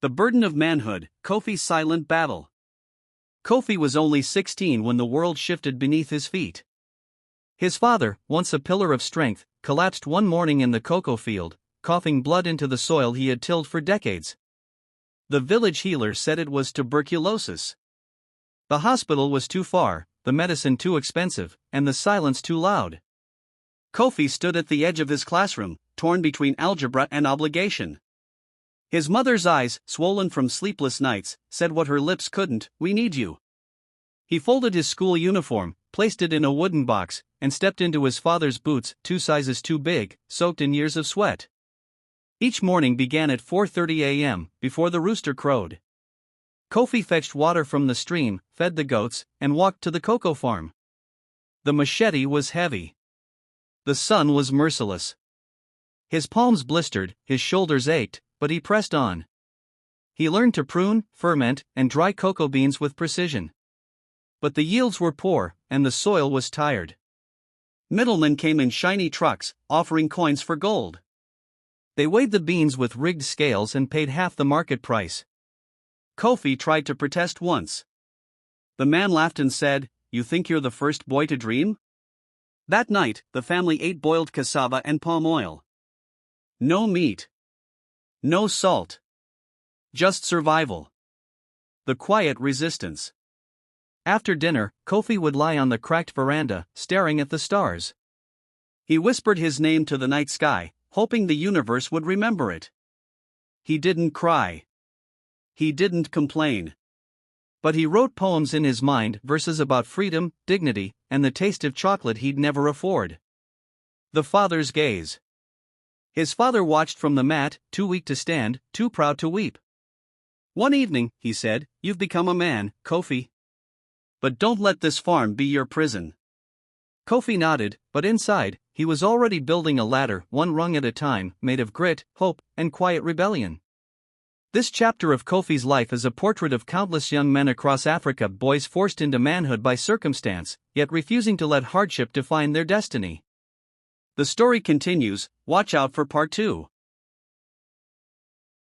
The Burden of Manhood, Kofi's Silent Battle. Kofi was only 16 when the world shifted beneath his feet. His father, once a pillar of strength, collapsed one morning in the cocoa field, coughing blood into the soil he had tilled for decades. The village healer said it was tuberculosis. The hospital was too far, the medicine too expensive, and the silence too loud. Kofi stood at the edge of his classroom, torn between algebra and obligation. His mother's eyes, swollen from sleepless nights, said what her lips couldn't: "We need you." He folded his school uniform, placed it in a wooden box, and stepped into his father's boots, 2 sizes too big, soaked in years of sweat. Each morning began at 4:30 a.m., before the rooster crowed. Kofi fetched water from the stream, fed the goats, and walked to the cocoa farm. The machete was heavy. The sun was merciless. His palms blistered, his shoulders ached, but he pressed on. He learned to prune, ferment, and dry cocoa beans with precision. But the yields were poor, and the soil was tired. Middlemen came in shiny trucks, offering coins for gold. They weighed the beans with rigged scales and paid half the market price. Kofi tried to protest once. The man laughed and said, "You think you're the first boy to dream?" That night, the family ate boiled cassava and palm oil. No meat. No salt. Just survival. The quiet resistance. After dinner, Kofi would lie on the cracked veranda, staring at the stars. He whispered his name to the night sky, hoping the universe would remember it. He didn't cry. He didn't complain. But he wrote poems in his mind, verses about freedom, dignity, and the taste of chocolate he'd never afford. The father's gaze. His father watched from the mat, too weak to stand, too proud to weep. One evening, he said, "You've become a man, Kofi. But don't let this farm be your prison." Kofi nodded, but inside, he was already building a ladder, one rung at a time, made of grit, hope, and quiet rebellion. This chapter of Kofi's life is a portrait of countless young men across Africa, boys forced into manhood by circumstance, yet refusing to let hardship define their destiny. The story continues. Watch out for part 2.